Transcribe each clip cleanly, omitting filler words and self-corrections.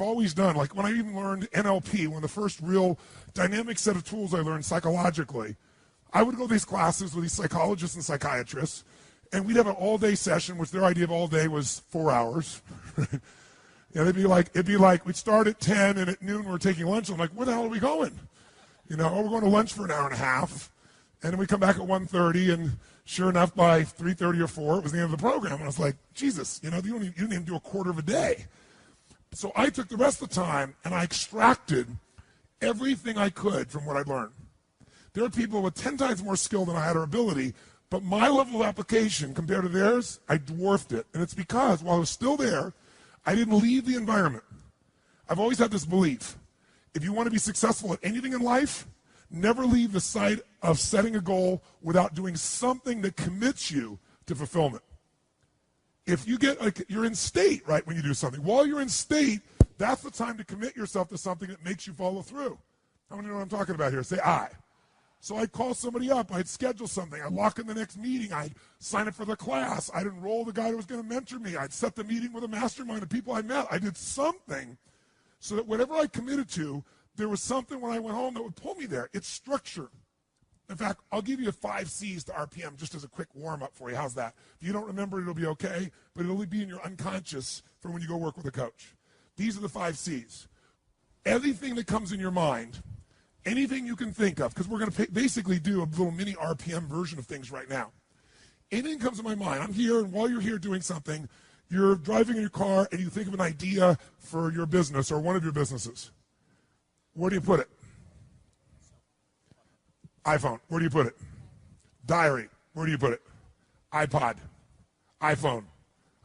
always done, like when I even learned NLP, one of the first real dynamic set of tools I learned psychologically, I would go to these classes with these psychologists and psychiatrists, and we'd have an all-day session, which their idea of all day was 4 hours. And it'd be like we'd start at 10, and at noon we're taking lunch. I'm like, where the hell are we going? We're going to lunch for an hour and a half, and then we come back at 1:30, and sure enough, by 3:30 or 4, it was the end of the program. And I was like, Jesus, you didn't even do a quarter of a day. So I took the rest of the time, and I extracted everything I could from what I'd learned. There are people with 10 times more skill than I had or ability, but my level of application compared to theirs, I dwarfed it. And it's because while I was still there, I didn't leave the environment. I've always had this belief. If you want to be successful at anything in life, never leave the sight of setting a goal without doing something that commits you to fulfillment. If you you're in state, right, when you do something. While you're in state, that's the time to commit yourself to something that makes you follow through. How many know what I'm talking about here? Say I. So I'd call somebody up, I'd schedule something, I'd lock in the next meeting, I'd sign up for the class, I'd enroll the guy who was going to mentor me, I'd set the meeting with a mastermind of people I met. I did something so that whatever I committed to, there was something when I went home that would pull me there. It's structure. In fact, I'll give you 5 C's to RPM just as a quick warm-up for you. How's that? If you don't remember, it'll be okay, but it'll be in your unconscious for when you go work with a coach. These are the 5 C's. Everything that comes in your mind, anything you can think of, because we're going to basically do a little mini RPM version of things right now. Anything comes to my mind. I'm here, and while you're here doing something, you're driving in your car, and you think of an idea for your business or one of your businesses. Where do you put it? iPhone. Where do you put it? Diary. Where do you put it? iPod. iPhone.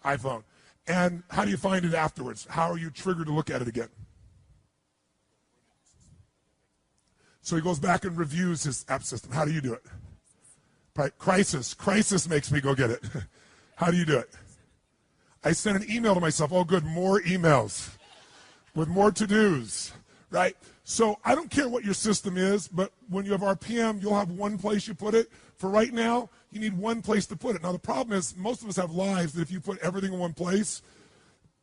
iPhone. And how do you find it afterwards? How are you triggered to look at it again? So he goes back and reviews his app system. How do you do it? Right. Crisis. Crisis makes me go get it. How do you do it? I send an email to myself. Oh, good. More emails with more to-dos. Right? So I don't care what your system is, but when you have RPM, you'll have one place you put it. For right now, you need one place to put it. Now, the problem is most of us have lives that if you put everything in one place,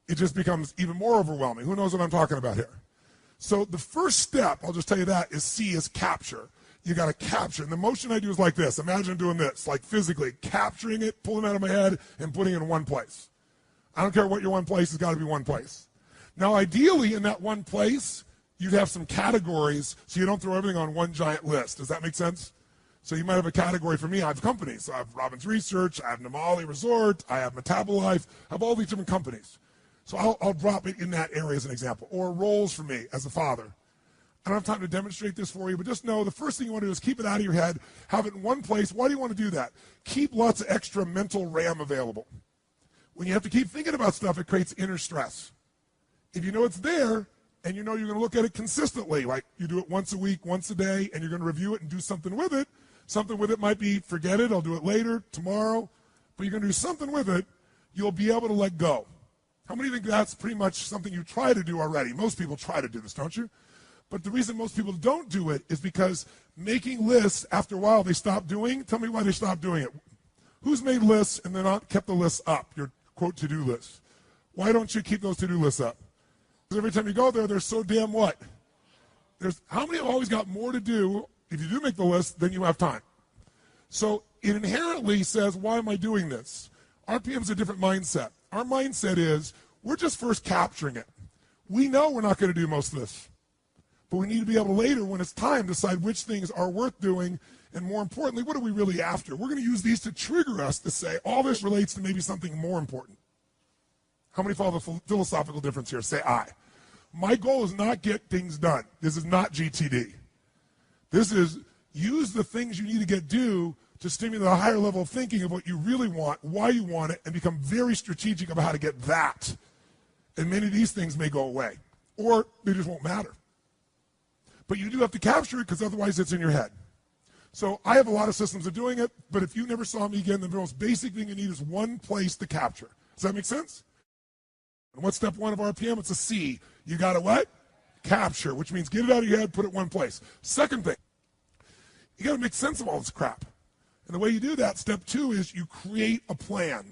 it just becomes even more overwhelming. Who knows what I'm talking about here? So the first step, I'll just tell you that, is C, is capture. You got to capture. And the motion I do is like this. Imagine doing this, like physically capturing it, pulling it out of my head, and putting it in one place. I don't care what your one place, it's got to be one place. Now, ideally, in that one place, you'd have some categories so you don't throw everything on one giant list. Does that make sense? So you might have a category for me. I have companies. So I have Robbins Research, I have Namali Resort, I have Metabolife, I have all these different companies. So I'll drop it in that area as an example. Or roles for me as a father. I don't have time to demonstrate this for you, but just know the first thing you want to do is keep it out of your head, have it in one place. Why do you want to do that? Keep lots of extra mental RAM available. When you have to keep thinking about stuff, it creates inner stress. If you know it's there, and you know you're going to look at it consistently, like you do it once a week, once a day, and you're going to review it and do something with it. Something with it might be, forget it, I'll do it later, tomorrow, but you're going to do something with it, you'll be able to let go. How many think that's pretty much something you try to do already? Most people try to do this, don't you? But the reason most people don't do it is because making lists, after a while, they stop doing. Tell me why they stop doing it. Who's made lists and they're not kept the lists up, your, quote, to-do list? Why don't you keep those to-do lists up? Because every time you go there, they're so damn what? How many have always got more to do, if you do make the list, than you have time? So it inherently says, why am I doing this? RPM is a different mindset. Our mindset is, we're just first capturing it. We know we're not going to do most of this. But we need to be able to later, when it's time, decide which things are worth doing, and more importantly, what are we really after? We're going to use these to trigger us to say, all this relates to maybe something more important. How many follow the philosophical difference here? Say I. My goal is not get things done. This is not GTD. This is use the things you need to get due to stimulate a higher level of thinking of what you really want, why you want it, and become very strategic about how to get that. And many of these things may go away, or they just won't matter. But you do have to capture it because otherwise it's in your head. So I have a lot of systems of doing it, but if you never saw me again, the most basic thing you need is one place to capture. Does that make sense? And what's step 1 of RPM? It's a C. You got to what? Capture, which means get it out of your head, put it one place. Second thing, you got to make sense of all this crap. And the way you do that, step 2, is you create a plan.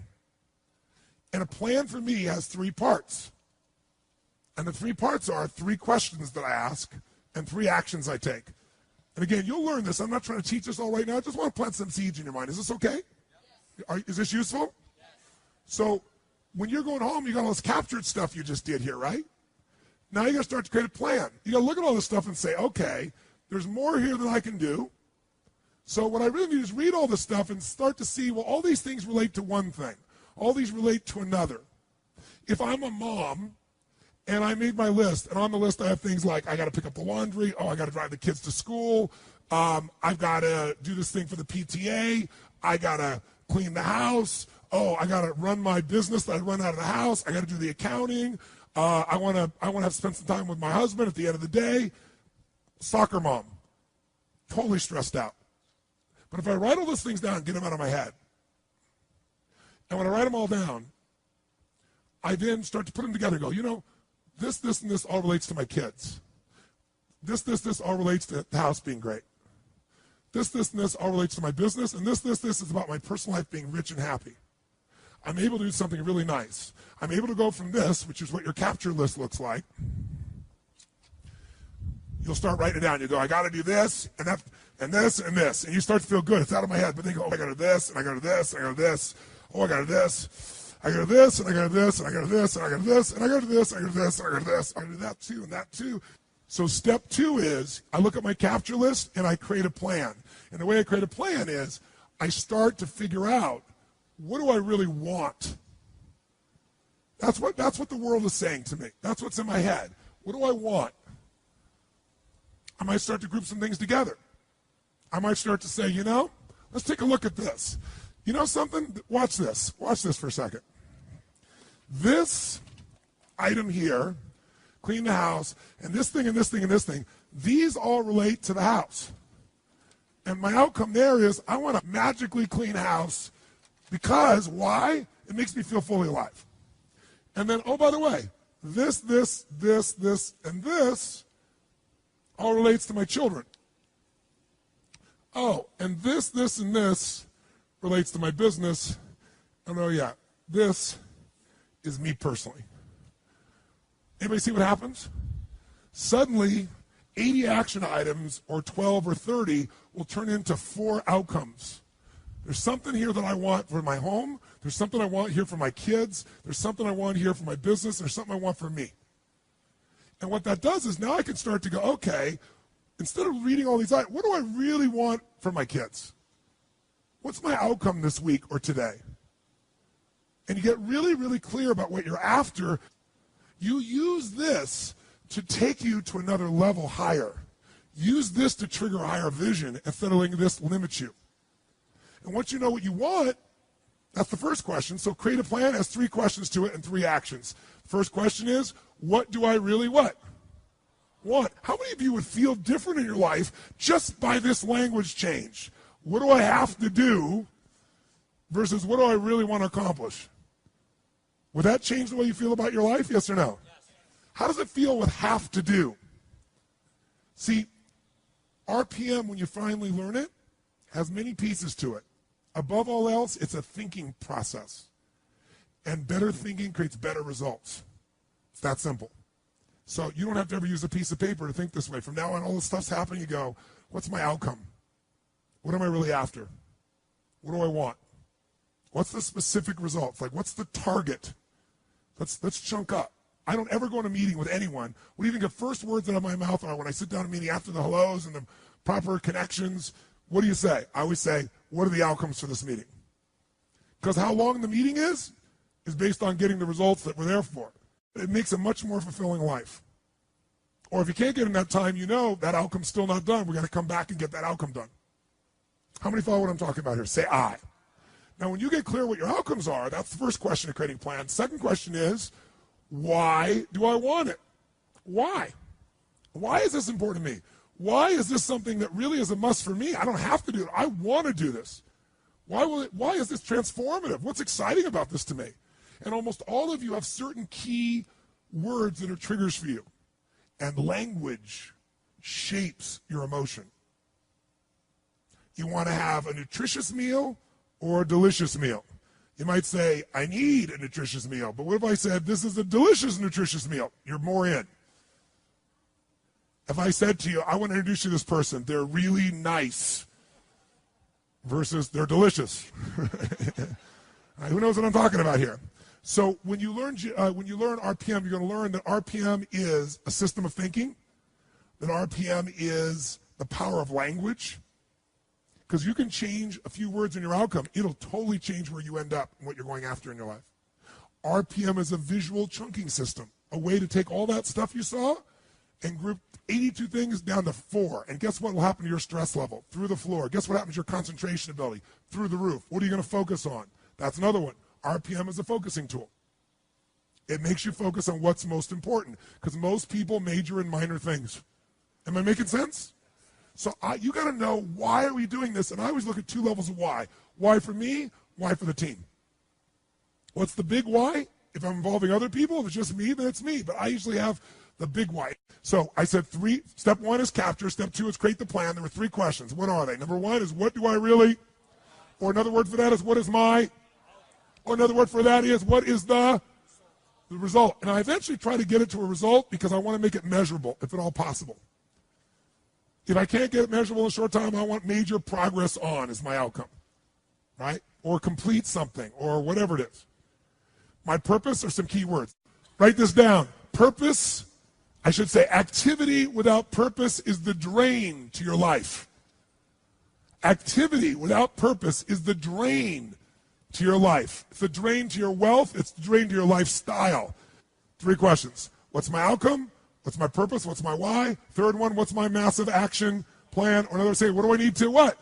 And a plan for me has 3 parts. And the 3 parts are 3 questions that I ask and 3 actions I take. And again, you'll learn this. I'm not trying to teach this all right now. I just want to plant some seeds in your mind. Is this okay? Is this useful? So when you're going home, you got all this captured stuff you just did here, right? Now you got to start to create a plan. You got to look at all this stuff and say, okay, there's more here than I can do. So what I really need is read all this stuff and start to see, well, all these things relate to one thing. All these relate to another. If I'm a mom and I made my list, and on the list I have things like I got to pick up the laundry, I got to drive the kids to school, I've got to do this thing for the PTA, I got to clean the house, I got to run my business that I run out of the house, I got to do the accounting, I want to have to spend some time with my husband at the end of the day. Soccer mom, totally stressed out. But if I write all those things down and get them out of my head, and when I write them all down, I then start to put them together and go, you know, this, and this all relates to my kids. This all relates to the house being great. This, and this all relates to my business. And this is about my personal life being rich and happy. I'm able to do something really nice. I'm able to go from this, which is what your capture list looks like. You'll start writing it down. You go, I got to do this, and that, and this, and this. And you start to feel good. It's out of my head. But then you go, I got to do this, and I got to do this, and I got to do this. I got to do this. I got to do this, and I got to do this, and I got to do this, and I got to do this, and I got to do this, and I got to do this, and I got to do this. I got to do that too, and that too. So step 2 is I look at my capture list and I create a plan. And the way I create a plan is I start to figure out, what do I really want? That's what the world is saying to me. That's what's in my head. What do I want? I might start to group some things together. I might start to say, you know, let's take a look at this. You know something? Watch this. Watch this for a second. This item here, clean the house, and this thing, and this thing, and this thing, these all relate to the house. And my outcome there is I want a magically clean house because, why? It makes me feel fully alive. And then, oh, by the way, this, and this all relates to my children. Oh, and this, and this relates to my business. And oh, yeah, this is me personally. Anybody see what happens? Suddenly, 80 action items or 12 or 30 will turn into 4 outcomes. There's something here that I want for my home. There's something I want here for my kids. There's something I want here for my business. There's something I want for me. And what that does is now I can start to go, okay, instead of reading all these items, what do I really want for my kids? What's my outcome this week or today? And you get really, really clear about what you're after. You use this to take you to another level higher. Use this to trigger a higher vision instead of letting this limit you. And once you know what you want, that's the first question. So create a plan has 3 questions to it and 3 actions. First question is, what do I really want? How many of you would feel different in your life just by this language change? What do I have to do versus what do I really want to accomplish? Would that change the way you feel about your life, yes or no? Yes. How does it feel with have to do? See, RPM, when you finally learn it, has many pieces to it. Above all else, it's a thinking process. And better thinking creates better results. It's that simple. So you don't have to ever use a piece of paper to think this way. From now on, all this stuff's happening, you go, what's my outcome? What am I really after? What do I want? What's the specific results? Like, what's the target? Let's chunk up. I don't ever go in a meeting with anyone. What do you think the first words out of my mouth are when I sit down in a meeting after the hellos and the proper connections? What do you say? I always say, what are the outcomes for this meeting? Because how long the meeting is based on getting the results that we're there for. It makes a much more fulfilling life. Or if you can't get in that time, you know that outcome's still not done. We're going to come back and get that outcome done. How many follow what I'm talking about here? Say I. Now, when you get clear what your outcomes are, that's the first question of creating a plan. Second question is, why do I want it? Why? Why is this important to me? Why is this something that really is a must for me? I don't have to do it. I want to do this. Why is this transformative? What's exciting about this to me? And almost all of you have certain key words that are triggers for you. And language shapes your emotion. You want to have a nutritious meal or a delicious meal. You might say, I need a nutritious meal. But what if I said, this is a delicious, nutritious meal? You're more in. If I said to you, I want to introduce you to this person, they're really nice versus they're delicious. Who knows what I'm talking about here? So when you learn RPM, you're going to learn that RPM is a system of thinking, that RPM is the power of language, because you can change a few words in your outcome. It'll totally change where you end up and what you're going after in your life. RPM is a visual chunking system, a way to take all that stuff you saw and group 82 things down to 4. And guess what will happen to your stress level? Through the floor. Guess what happens to your concentration ability? Through the roof. What are you going to focus on? That's another one. RPM is a focusing tool. It makes you focus on what's most important, because most people major in minor things. Am I making sense? So you got to know, why are we doing this? And I always look at 2 levels of why. Why for me? Why for the team? What's the big why? If I'm involving other people, if it's just me, then it's me. But I usually have the big why. So I said 3. Step 1 is capture. Step 2 is create the plan. There were 3 questions. What are they? Number 1 is, what do I really? Or another word for that is, what is my? Or another word for that is, what is the result? And I eventually try to get it to a result because I want to make it measurable, if at all possible. If I can't get it measurable in a short time, I want major progress on as my outcome, right? Or complete something, or whatever it is. My purpose are some key words. Write this down. Purpose, I should say, activity without purpose is the drain to your life. Activity without purpose is the drain to your life. It's the drain to your wealth. It's the drain to your lifestyle. 3 questions. What's my outcome? What's my purpose? What's my why? Third one, what's my massive action plan? Or another, say, what do I need to what?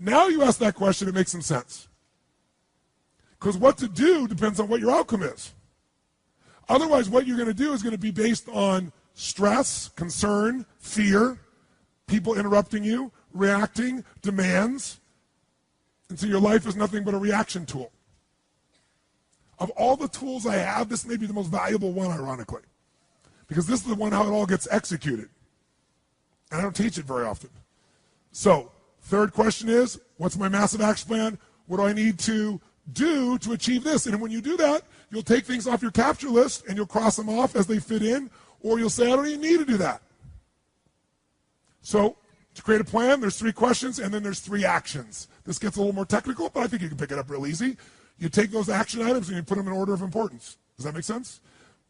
Now you ask that question, it makes some sense. Because what to do depends on what your outcome is. Otherwise, what you're going to do is going to be based on stress, concern, fear, people interrupting you, reacting, demands. And so your life is nothing but a reaction tool. Of all the tools I have, this may be the most valuable one, ironically. Because this is the one how it all gets executed. And I don't teach it very often. So, 3rd question is, what's my massive action plan? What do I need to do to achieve this? And when you do that, you'll take things off your capture list and you'll cross them off as they fit in, or you'll say, I don't even need to do that. So, to create a plan, there's 3 questions and then there's 3 actions. This gets a little more technical, but I think you can pick it up real easy. You take those action items and you put them in order of importance. Does that make sense?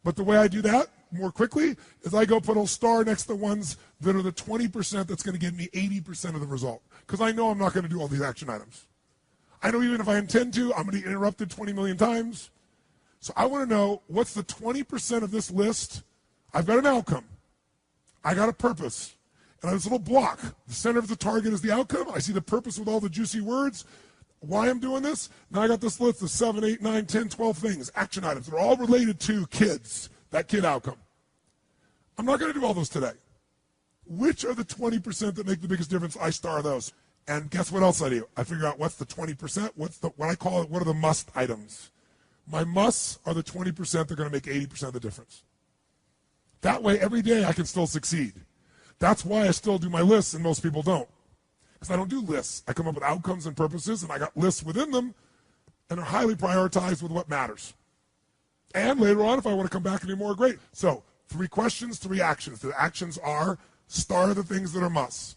But the way I do that more quickly is I go put a star next to the ones that are the 20% that's going to give me 80% of the result. Because I know I'm not going to do all these action items. I know even if I intend to, I'm going to get interrupted 20 million times. So I want to know, what's the 20% of this list? I've got an outcome. I got a purpose. And I have this little block. The center of the target is the outcome. I see the purpose with all the juicy words. Why I'm doing this? Now I got this list of 7, 8, 9, 10, 12 things, action items. They're all related to kids, that kid outcome. I'm not going to do all those today. Which are the 20% that make the biggest difference? I star those. And guess what else I do? I figure out what's the 20%, what I call it, what are the must items. My musts are the 20% that are going to make 80% of the difference. That way, every day I can still succeed. That's why I still do my lists and most people don't. Because I don't do lists. I come up with outcomes and purposes, and I got lists within them, and they're highly prioritized with what matters. And later on, if I want to come back and do more, great. So, 3 questions, 3 actions. The actions are, star the things that are musts.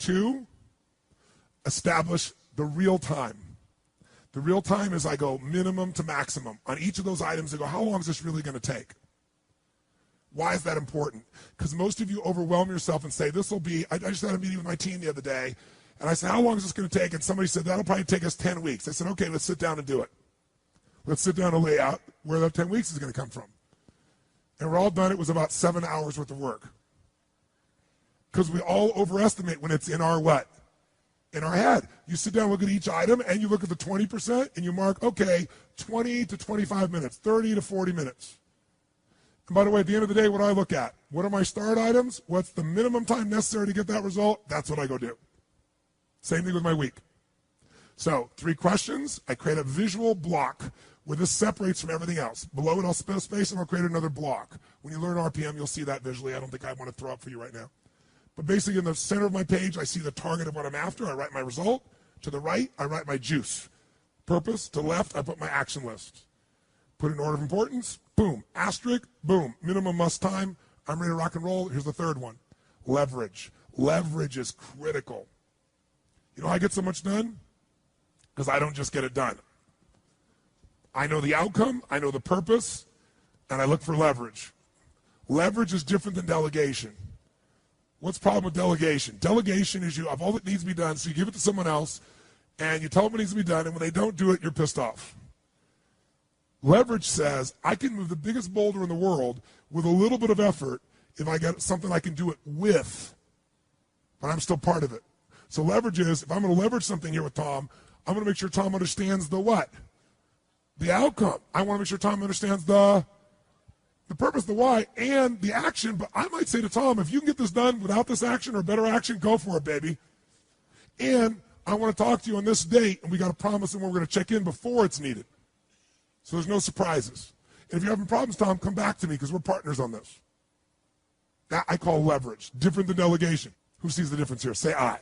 2, establish the real time. The real time is I go minimum to maximum. On each of those items, I go, how long is this really going to take? Why is that important? Because most of you overwhelm yourself and say, this will be, I just had a meeting with my team the other day, and I said, how long is this going to take? And somebody said, that'll probably take us 10 weeks. I said, okay, let's sit down and do it. Let's sit down and lay out where that 10 weeks is going to come from. And we're all done. It was about 7 hours worth of work. Because we all overestimate when it's in our what? In our head. You sit down, look at each item, and you look at the 20%, and you mark, okay, 20 to 25 minutes, 30 to 40 minutes. And by the way, at the end of the day, what do I look at? What are my start items? What's the minimum time necessary to get that result? That's what I go do. Same thing with my week. So, 3 questions. I create a visual block where this separates from everything else. Below it, I'll space and I'll create another block. When you learn RPM, you'll see that visually. I don't think I want to throw up for you right now. But basically, in the center of my page, I see the target of what I'm after. I write my result. To the right, I write my juice. Purpose, to left, I put my action list. Put in order of importance, boom. Asterisk, boom. Minimum must time, I'm ready to rock and roll. Here's the third one. Leverage. Leverage is critical. You know how I get so much done? Because I don't just get it done. I know the outcome, I know the purpose, and I look for leverage. Leverage is different than delegation. What's the problem with delegation? Delegation is you have all that needs to be done, so you give it to someone else, and you tell them what needs to be done, and when they don't do it, you're pissed off. Leverage says, I can move the biggest boulder in the world with a little bit of effort if I got something I can do it with, but I'm still part of it. So leverage is, if I'm going to leverage something here with Tom, I'm going to make sure Tom understands the what? The outcome. I want to make sure Tom understands the purpose, the why, and the action. But I might say to Tom, if you can get this done without this action or better action, go for it, baby. And I want to talk to you on this date, and we got to promise and we're going to check in before it's needed. So there's no surprises. And if you're having problems, Tom, come back to me because we're partners on this. That I call leverage, different than delegation. Who sees the difference here? Say I.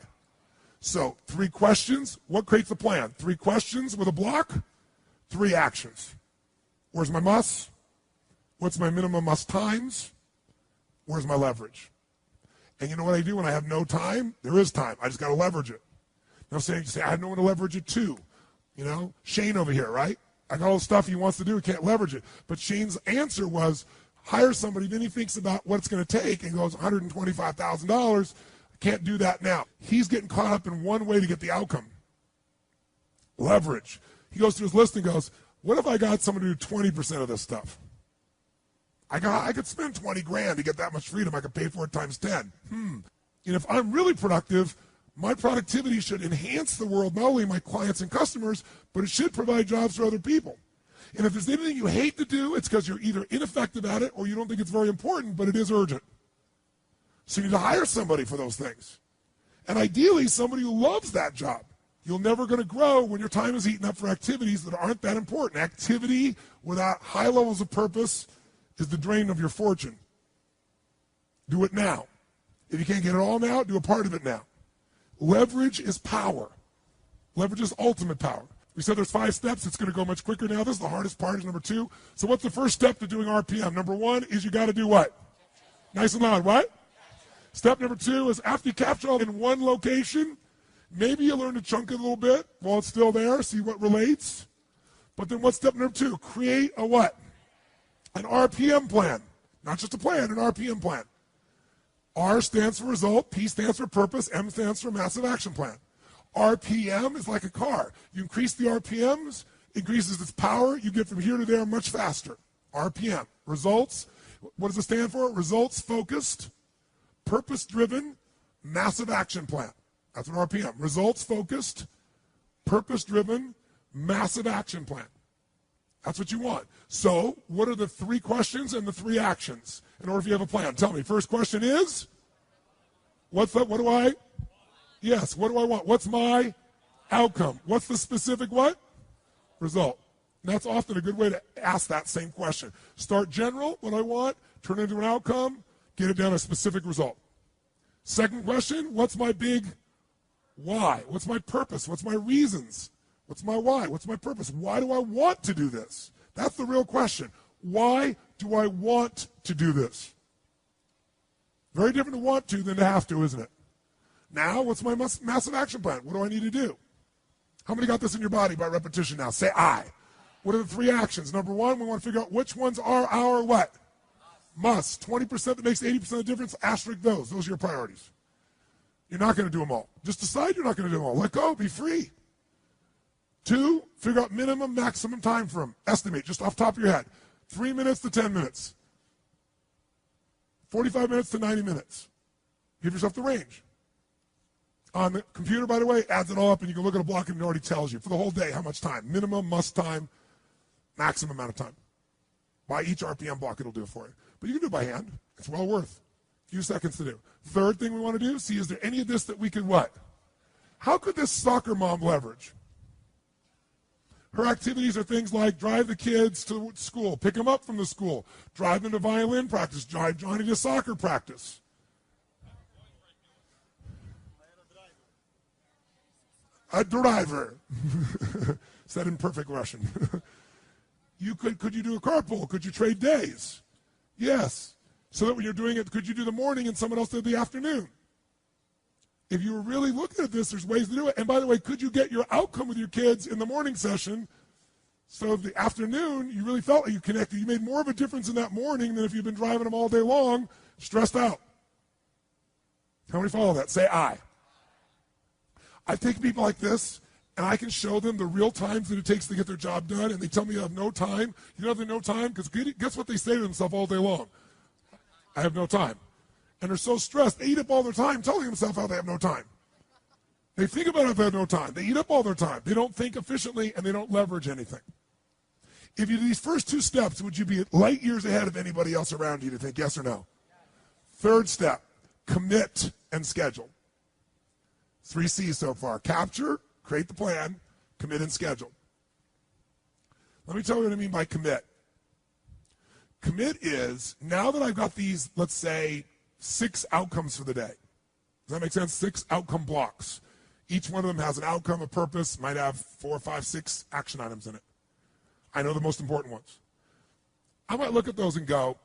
So 3 questions. What creates the plan? 3 questions with a block, 3 actions. Where's my must? What's my minimum must times? Where's my leverage? And you know what I do when I have no time? There is time. I just got to leverage it. Now, you say, I have no one to leverage it to. You know, Shane over here, right? I got all the stuff he wants to do. He can't leverage it. But Shane's answer was, hire somebody. Then he thinks about what it's going to take and goes, $125,000. Can't do that now. He's getting caught up in one way to get the outcome. Leverage. He goes through his list and goes, what if I got someone to do 20% of this stuff? I could spend 20 grand to get that much freedom. I could pay for it times 10. And if I'm really productive, my productivity should enhance the world, not only my clients and customers, but it should provide jobs for other people. And if there's anything you hate to do, it's because you're either ineffective at it or you don't think it's very important, but it is urgent. So you need to hire somebody for those things. And ideally, somebody who loves that job. You're never going to grow when your time is eaten up for activities that aren't that important. Activity without high levels of purpose is the drain of your fortune. Do it now. If you can't get it all now, do a part of it now. Leverage is power. Leverage is ultimate power. We said there's 5 steps. It's going to go much quicker now. This is the hardest part, is number 2. So what's the first step to doing RPM? Number 1 is you got to do what? Nice and loud, what? Step number 2 is after you capture all in one location, maybe you learn to chunk it a little bit while it's still there, see what relates. But then what's step number 2? Create a what? An RPM plan. Not just a plan, an RPM plan. R stands for result, P stands for purpose, M stands for massive action plan. RPM is like a car. You increase the RPMs, increases its power, you get from here to there much faster. RPM. Results, what does it stand for? Results focused, purpose driven, massive action plan. That's what RPM. Results focused, purpose driven, massive action plan. That's what you want. So, what are the 3 questions and the 3 actions in order if you have a plan? Tell me. First question is, what do I? Yes, what do I want? What's my outcome? What's the specific what? Result. And that's often a good way to ask that same question. Start general, what I want, turn it into an outcome, get it down to a specific result. Second question, what's my big why? What's my purpose? What's my reasons? What's my why? What's my purpose? Why do I want to do this? That's the real question. Why do I want to do this? Very different to want to than to have to, isn't it? Now, what's my massive action plan? What do I need to do? How many got this in your body by repetition now? Say I. What are the 3 actions? Number 1, we want to figure out which ones are our what? Must. 20% that makes 80% of the difference, asterisk those. Those are your priorities. You're not going to do them all. Just decide you're not going to do them all. Let go. Be free. 2, figure out minimum, maximum time for them. Estimate, just off the top of your head. 3 minutes to 10 minutes. 45 minutes to 90 minutes. Give yourself the range. On the computer, by the way, adds it all up, and you can look at a block and it already tells you for the whole day how much time. Minimum, must time, maximum amount of time. By each RPM block, it'll do it for you. But you can do it by hand. It's well worth a few seconds to do. Third thing we want to do, see, is there any of this that we could what? How could this soccer mom leverage? Her activities are things like drive the kids to school, pick them up from the school, drive them to violin practice, drive Johnny to soccer practice. A driver. Said in perfect Russian. Could you do a carpool? Could you trade days? Yes. So that when you're doing it, could you do the morning and someone else did the afternoon? If you were really looking at this, there's ways to do it. And by the way, could you get your outcome with your kids in the morning session so the afternoon you really felt like you connected? You made more of a difference in that morning than if you've been driving them all day long, stressed out. How many follow that? Say I. I take people like this, and I can show them the real times that it takes to get their job done, and they tell me you have no time. You know they have no time? Because guess what they say to themselves all day long? I have no time. And they're so stressed, they eat up all their time telling themselves how they have no time. They think about it, they have no time. They eat up all their time. They don't think efficiently, and they don't leverage anything. If you do these first two steps, would you be light years ahead of anybody else around you, to think yes or no? Third step, commit and schedule. 3 C's so far. Capture, create the plan, commit and schedule. Let me tell you what I mean by commit. Commit is, now that I've got these, let's say, 6 outcomes for the day. Does that make sense? 6 outcome blocks. Each one of them has an outcome, a purpose, might have 4, 5, 6 action items in it. I know the most important ones. I might look at those and go,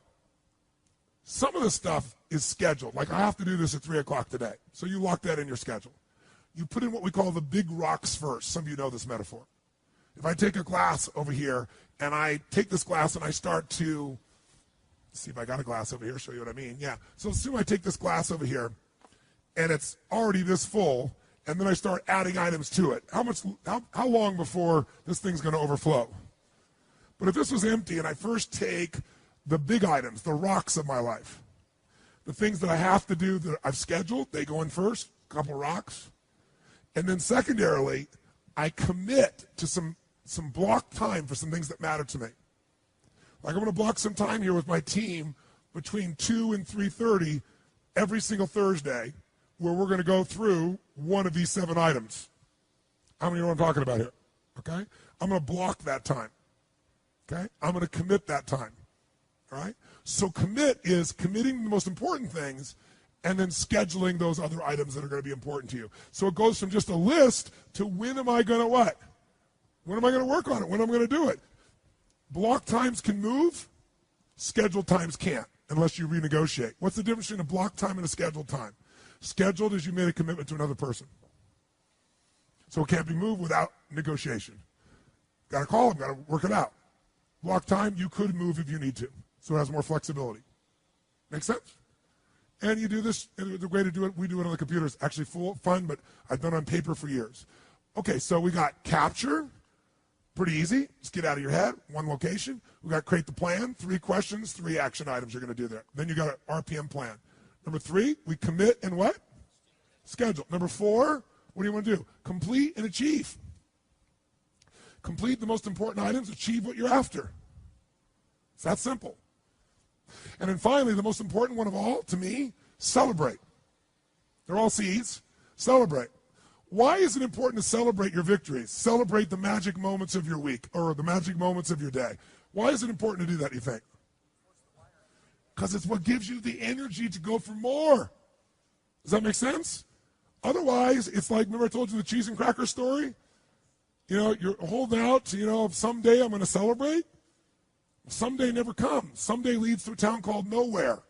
some of the stuff is scheduled. Like I have to do this at 3 o'clock today. So you lock that in your schedule. You put in what we call the big rocks first. Some of you know this metaphor. If I take a glass over here and I take this glass and I start to, see if I got a glass over here, show you what I mean. Yeah. So assume I take this glass over here and it's already this full, and then I start adding items to it. How long before this thing's going to overflow? But if this was empty and I first take the big items, the rocks of my life, the things that I have to do that I've scheduled, they go in first, a couple of rocks. And then secondarily, I commit to some block time for some things that matter to me. Like I'm going to block some time here with my team between 2 and 3:30 every single Thursday where we're going to go through one of these 7 items. How many know what I'm talking about here? Okay? I'm going to block that time. Okay? I'm going to commit that time. All right? So commit is committing the most important things and then scheduling those other items that are going to be important to you. So it goes from just a list to when am I going to what? When am I going to work on it? When am I going to do it? Block times can move, scheduled times can't unless you renegotiate. What's the difference between a block time and a scheduled time? Scheduled is you made a commitment to another person. So it can't be moved without negotiation. Got to call them, got to work it out. Block time, you could move if you need to. So it has more flexibility. Make sense? And you do this, and the way to do it, we do it on the computer. It's actually fun, but I've done it on paper for years. Okay, so we got capture. Pretty easy. Just get out of your head. One location. We got create the plan. 3 questions, 3 action items you're going to do there. Then you got an RPM plan. Number 3, we commit and what? Schedule. Number 4, what do you want to do? Complete and achieve. Complete the most important items. Achieve what you're after. It's that simple. And then finally, the most important one of all, to me, celebrate. They're all C's. Celebrate. Why is it important to celebrate your victories? Celebrate the magic moments of your week or the magic moments of your day. Why is it important to do that, you think? Because it's what gives you the energy to go for more. Does that make sense? Otherwise, it's like, remember I told you the cheese and cracker story? You know, you're holding out to, someday I'm going to celebrate. Someday never comes. Someday leads to a town called nowhere.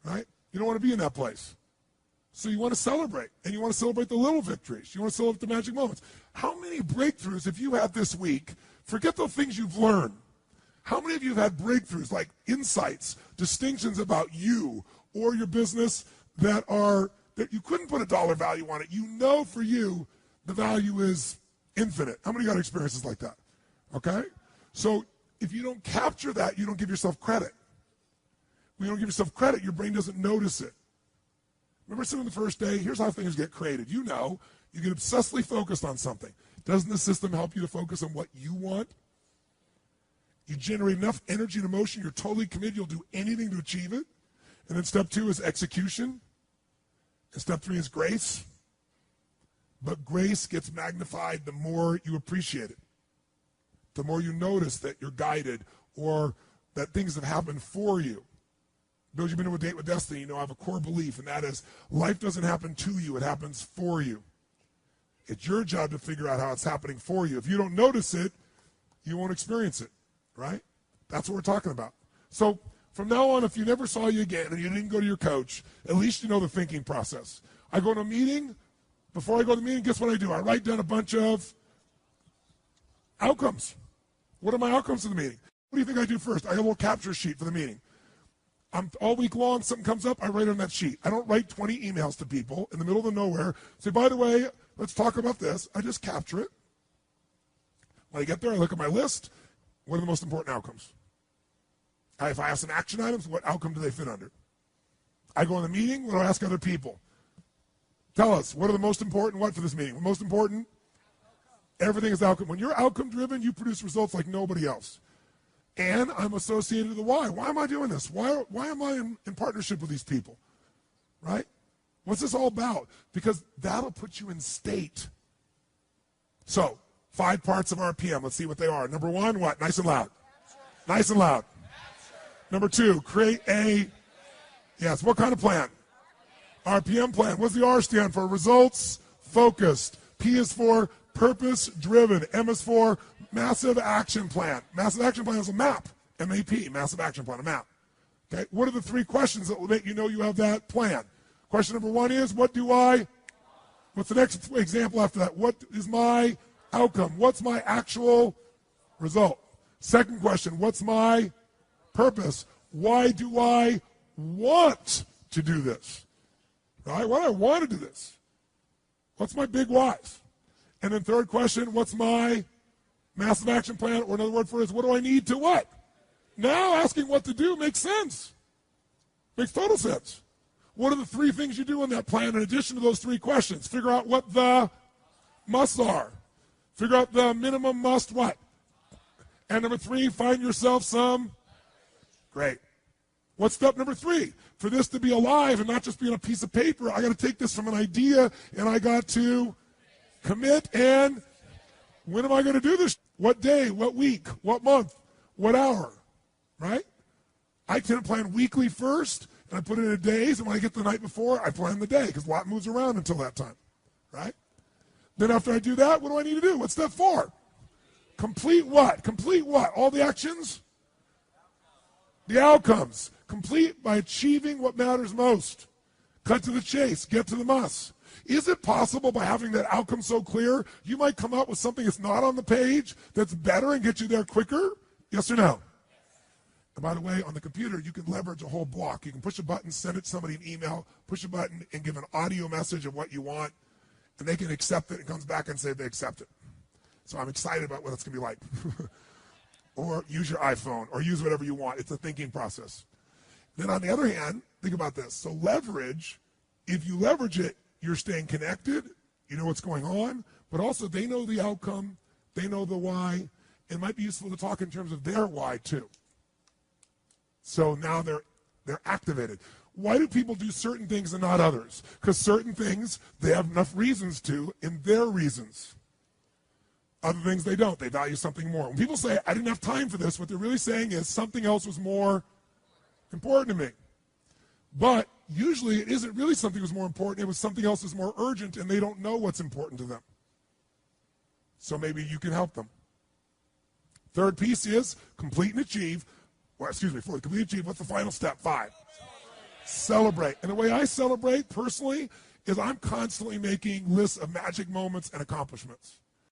Right? You don't want to be in that place. So you want to celebrate, and you want to celebrate the little victories. You want to celebrate the magic moments. How many breakthroughs have you had this week? Forget the things you've learned. How many of you have had breakthroughs, like insights, distinctions about you or your business that you couldn't put a dollar value on it? You know for you the value is infinite. How many got experiences like that? Okay? So if you don't capture that, you don't give yourself credit. When you don't give yourself credit, your brain doesn't notice it. Remember some of the first day? Here's how things get created. You get obsessively focused on something. Doesn't the system help you to focus on what you want? You generate enough energy and emotion, you're totally committed, you'll do anything to achieve it. And then step 2 is execution. And step 3 is grace. But grace gets magnified the more you appreciate it. The more you notice that you're guided or that things have happened for you. Those you've been to a date with destiny, I have a core belief, and that is life doesn't happen to you, it happens for you. It's your job to figure out how it's happening for you. If you don't notice it, you won't experience it, right? That's what we're talking about. So from now on, if you never saw you again and you didn't go to your coach, at least you know the thinking process. I go to a meeting. Before I go to the meeting, guess what I do? I write down a bunch of outcomes. What are my outcomes of the meeting? What do you think I do first? I have a little capture sheet for the meeting. All week long, something comes up, I write on that sheet. I don't write 20 emails to people in the middle of nowhere. Say, by the way, let's talk about this. I just capture it. When I get there, I look at my list. What are the most important outcomes? If I have some action items, what outcome do they fit under? I go in the meeting. What do I ask other people? Tell us, what are the most important what for this meeting? The most important? Everything is outcome. When you're outcome driven, you produce results like nobody else. And I'm associated with the why. Why am I doing this? Why am I in partnership with these people? Right? What's this all about? Because that'll put you in state. So, 5 parts of RPM. Let's see what they are. Number 1, what? Nice and loud. Nice and loud. Number 2, create a, yes, what kind of plan? RPM plan. What's the R stand for? Results focused. P is for purpose driven. M is for massive action plan. Massive action plan is a map. M-A-P, massive action plan, a map. Okay, what are the 3 questions that will make you know you have that plan? Question number 1 is, what's the next example after that? What is my outcome? What's my actual result? Second question, what's my purpose? Why do I want to do this? Right? Why do I want to do this? What's my big whys? And then third question, what's my massive action plan? Or another word for it is, what do I need to what? Now asking what to do makes sense. Makes total sense. What are the 3 things you do in that plan in addition to those 3 questions? Figure out what the musts are. Figure out the minimum must what? And number 3, find yourself some. Great. What's step number 3? For this to be alive and not just be on a piece of paper, I got to take this from an idea and I got to commit. And when am I going to do this? What day? What week? What month? What hour? Right? I tend to plan weekly first, and I put it in days, and when I get the night before, I plan the day, because a lot moves around until that time. Right? Then after I do that, what do I need to do? What's step 4? Complete what? Complete what? All the actions? The outcomes. Complete by achieving what matters most. Cut to the chase. Get to the must. Is it possible by having that outcome so clear, you might come up with something that's not on the page that's better and get you there quicker? Yes or no? And by the way, on the computer, you can leverage a whole block. You can push a button, send it to somebody an email, push a button, and give an audio message of what you want, and they can accept it and comes back and say they accept it. So I'm excited about what it's going to be like. Or use your iPhone, or use whatever you want. It's a thinking process. Then on the other hand, think about this. So leverage, if you leverage it, you're staying connected, you know what's going on, but also they know the outcome, they know the why. It might be useful to talk in terms of their why too. So now they're activated. Why do people do certain things and not others? Because certain things they have enough reasons to in their reasons. Other things they don't. They value something more. When people say, I didn't have time for this, what they're really saying is something else was more important to me. But usually it isn't really something that was more important. It was something else that's more urgent, and they don't know what's important to them. So maybe you can help them. Third piece is complete and achieve. Complete and achieve. What's the final step? 5. Celebrate. And the way I celebrate personally is I'm constantly making lists of magic moments and accomplishments.